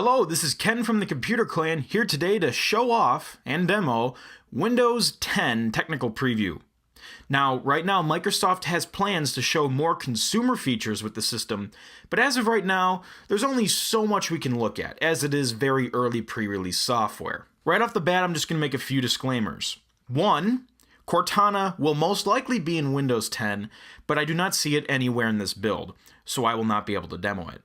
Hello, this is Ken from the Computer Clan, here today to show off and demo Windows 10 Technical Preview. Now, right now, Microsoft has plans to show more consumer features with the system, but as of right now, there's only so much we can look at, as it is very early pre-release software. Right off the bat, I'm just going to make a few disclaimers. One, Cortana will most likely be in Windows 10, but I do not see it anywhere in this build, so I will not be able to demo it.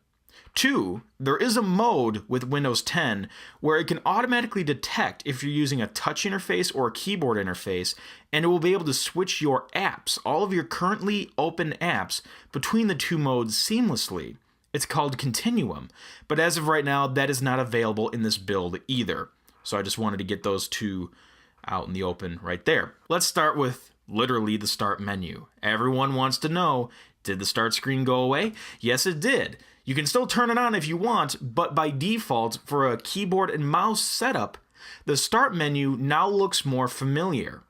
Two, there is a mode with Windows 10 where it can automatically detect if you're using a touch interface or a keyboard interface, and it will be able to switch your apps, all of your currently open apps, between the two modes seamlessly. It's called Continuum, but as of right now, that is not available in this build either. So I just wanted to get those two out in the open right there. Let's start with literally the start menu. Everyone wants to know, did the start screen go away? Yes, it did. You can still turn it on if you want, but by default, for a keyboard and mouse setup, the start menu now looks more familiar.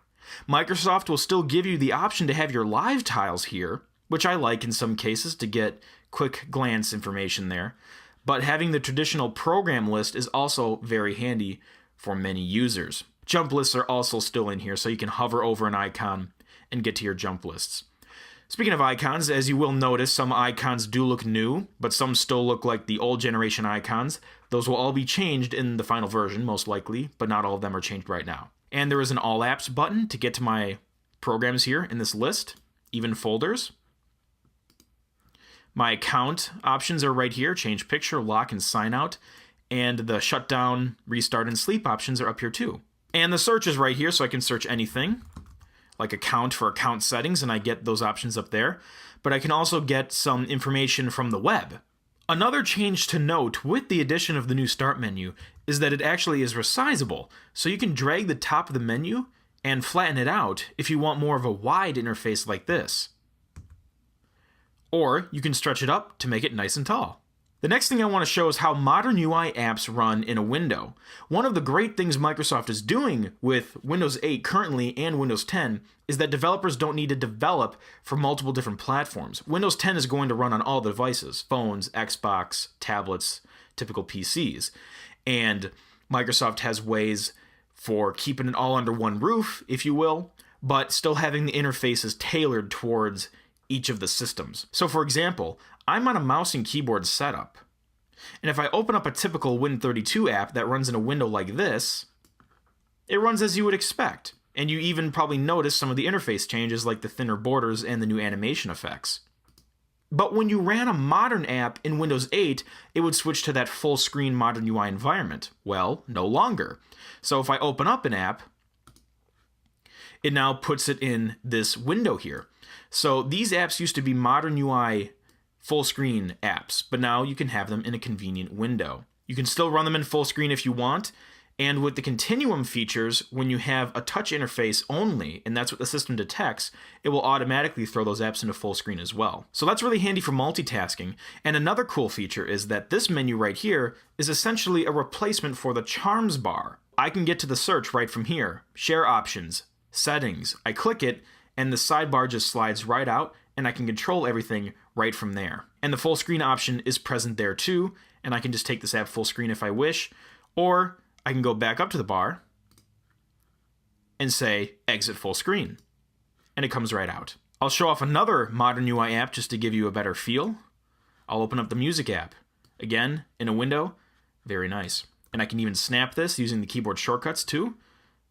Microsoft will still give you the option to have your live tiles here, which I like in some cases to get quick glance information there, but having the traditional program list is also very handy for many users. Jump lists are also still in here, so you can hover over an icon and get to your jump lists. Speaking of icons, as you will notice, some icons do look new, but some still look like the old generation icons. Those will all be changed in the final version, most likely, but not all of them are changed right now. And there is an All Apps button to get to my programs here in this list, even folders. My account options are right here, change picture, lock, and sign out. And the shutdown, restart, and sleep options are up here too. And the search is right here, so I can search anything, like account for account settings, and I get those options up there. But I can also get some information from the web. Another change to note with the addition of the new start menu is that it actually is resizable, so you can drag the top of the menu and flatten it out if you want more of a wide interface like this. Or you can stretch it up to make it nice and tall. The next thing I want to show is how modern UI apps run in a window. One of the great things Microsoft is doing with Windows 8 currently and Windows 10 is that developers don't need to develop for multiple different platforms. Windows 10 is going to run on all devices, phones, Xbox, tablets, typical PCs. And Microsoft has ways for keeping it all under one roof, if you will, but still having the interfaces tailored towards each of the systems. So for example, I'm on a mouse and keyboard setup. And if I open up a typical Win32 app that runs in a window like this, it runs as you would expect. And you even probably notice some of the interface changes like the thinner borders and the new animation effects. But when you ran a modern app in Windows 8, it would switch to that full screen modern UI environment. Well, no longer. So if I open up an app, it now puts it in this window here. So these apps used to be modern UI full screen apps, but now you can have them in a convenient window. You can still run them in full screen if you want, and with the Continuum features, when you have a touch interface only, and that's what the system detects, it will automatically throw those apps into full screen as well. So that's really handy for multitasking. And another cool feature is that this menu right here is essentially a replacement for the Charms bar. I can get to the search right from here, share options, settings. I click it, and the sidebar just slides right out, and I can control everything right from there. And the full screen option is present there too, and I can just take this app full screen if I wish, or I can go back up to the bar and say exit full screen, and it comes right out. I'll show off another modern UI app just to give you a better feel. I'll open up the music app. Again, in a window, very nice. And I can even snap this using the keyboard shortcuts too.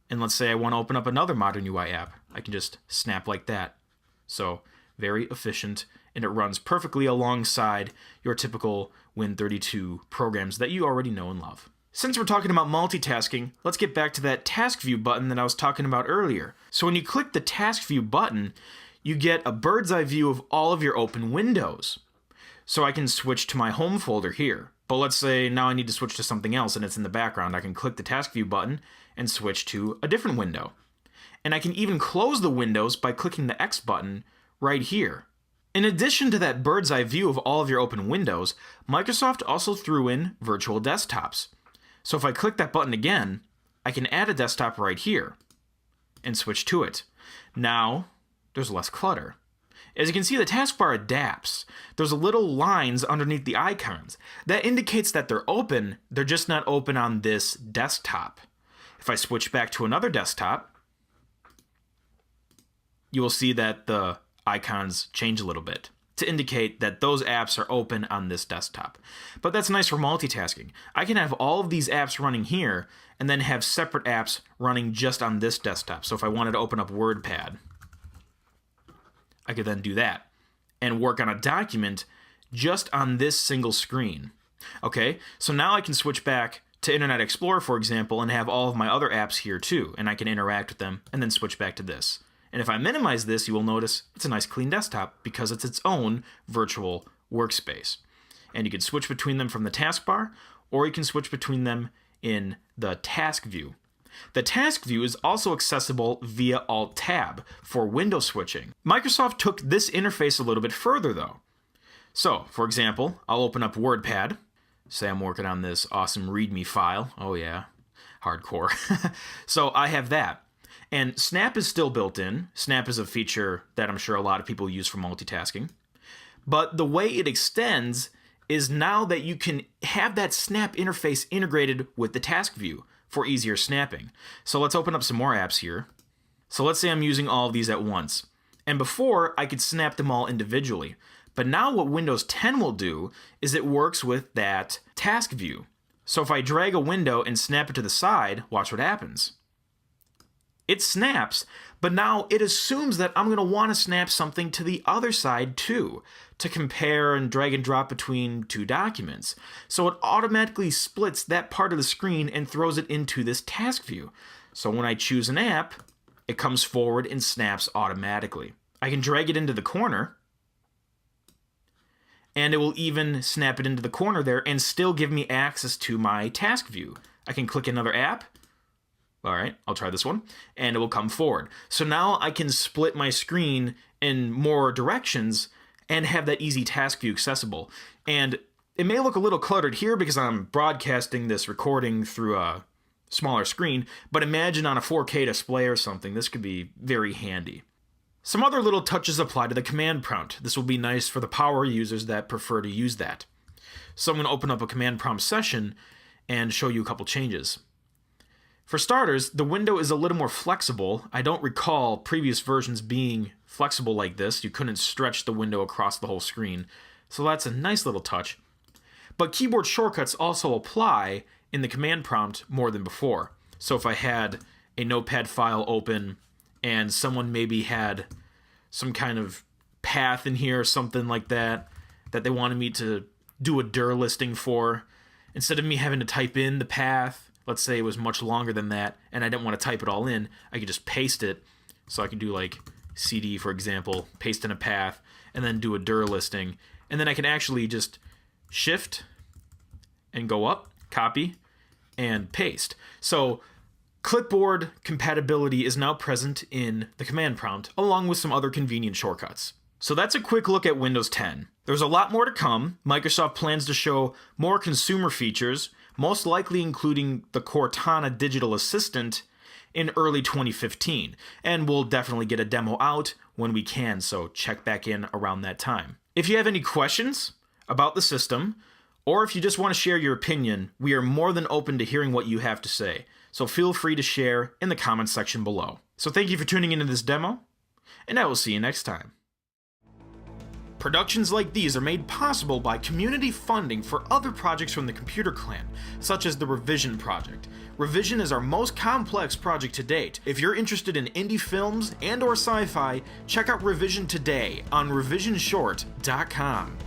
And let's say I want to open up another modern UI app. I can just snap like that. So very efficient, and it runs perfectly alongside your typical Win32 programs that you already know and love. Since we're talking about multitasking, let's get back to that task view button that I was talking about earlier. So when you click the task view button, you get a bird's eye view of all of your open windows. So I can switch to my home folder here. But let's say now I need to switch to something else and it's in the background. I can click the task view button and switch to a different window. And I can even close the windows by clicking the X button right here. In addition to that bird's eye view of all of your open windows, Microsoft also threw in virtual desktops. So if I click that button again, I can add a desktop right here and switch to it. Now, there's less clutter. As you can see, the taskbar adapts. There's little lines underneath the icons. That indicates that they're open, they're just not open on this desktop. If I switch back to another desktop, you will see that the icons change a little bit to indicate that those apps are open on this desktop. But that's nice for multitasking. I can have all of these apps running here and then have separate apps running just on this desktop. So if I wanted to open up WordPad, I could then do that and work on a document just on this single screen. Okay, so now I can switch back to Internet Explorer, for example, and have all of my other apps here too, and I can interact with them and then switch back to this. And if I minimize this, you will notice it's a nice clean desktop because it's its own virtual workspace. And you can switch between them from the taskbar, or you can switch between them in the task view. The task view is also accessible via Alt-Tab for window switching. Microsoft took this interface a little bit further though. So, for example, I'll open up WordPad. Say I'm working on this awesome README file. Oh yeah, hardcore. So I have that. And Snap is still built in. Snap is a feature that I'm sure a lot of people use for multitasking. But the way it extends is now that you can have that Snap interface integrated with the task view for easier snapping. So let's open up some more apps here. So let's say I'm using all of these at once. And before, I could snap them all individually. But now what Windows 10 will do is it works with that task view. So if I drag a window and snap it to the side, watch what happens. It snaps, but now it assumes that I'm going to want to snap something to the other side too, to compare and drag and drop between two documents. So it automatically splits that part of the screen and throws it into this task view. So when I choose an app, it comes forward and snaps automatically. I can drag it into the corner, and it will even snap it into the corner there and still give me access to my task view. I can click another app. All right, I'll try this one, and it will come forward. So now I can split my screen in more directions and have that easy task view accessible. And it may look a little cluttered here because I'm broadcasting this recording through a smaller screen, but imagine on a 4K display or something, this could be very handy. Some other little touches apply to the command prompt. This will be nice for the power users that prefer to use that. So I'm going to open up a command prompt session and show you a couple changes. For starters, the window is a little more flexible. I don't recall previous versions being flexible like this. You couldn't stretch the window across the whole screen. So that's a nice little touch. But keyboard shortcuts also apply in the command prompt more than before. So if I had a notepad file open and someone maybe had some kind of path in here or something like that they wanted me to do a dir listing for, instead of me having to type in the path, let's say it was much longer than that, and I didn't want to type it all in, I could just paste it. So I could do like CD, for example, paste in a path, and then do a dir listing. And then I can actually just shift and go up, copy, and paste. So clipboard compatibility is now present in the command prompt, along with some other convenient shortcuts. So that's a quick look at Windows 10. There's a lot more to come. Microsoft plans to show more consumer features, most likely including the Cortana digital assistant in early 2015, and we'll definitely get a demo out when we can, so check back in around that time. If you have any questions about the system, or if you just want to share your opinion, we are more than open to hearing what you have to say, so feel free to share in the comments section below. So thank you for tuning into this demo, and I will see you next time. Productions like these are made possible by community funding for other projects from the Computer Clan, such as the Revision project. Revision is our most complex project to date. If you're interested in indie films and/or sci-fi, check out Revision today on revisionshort.com.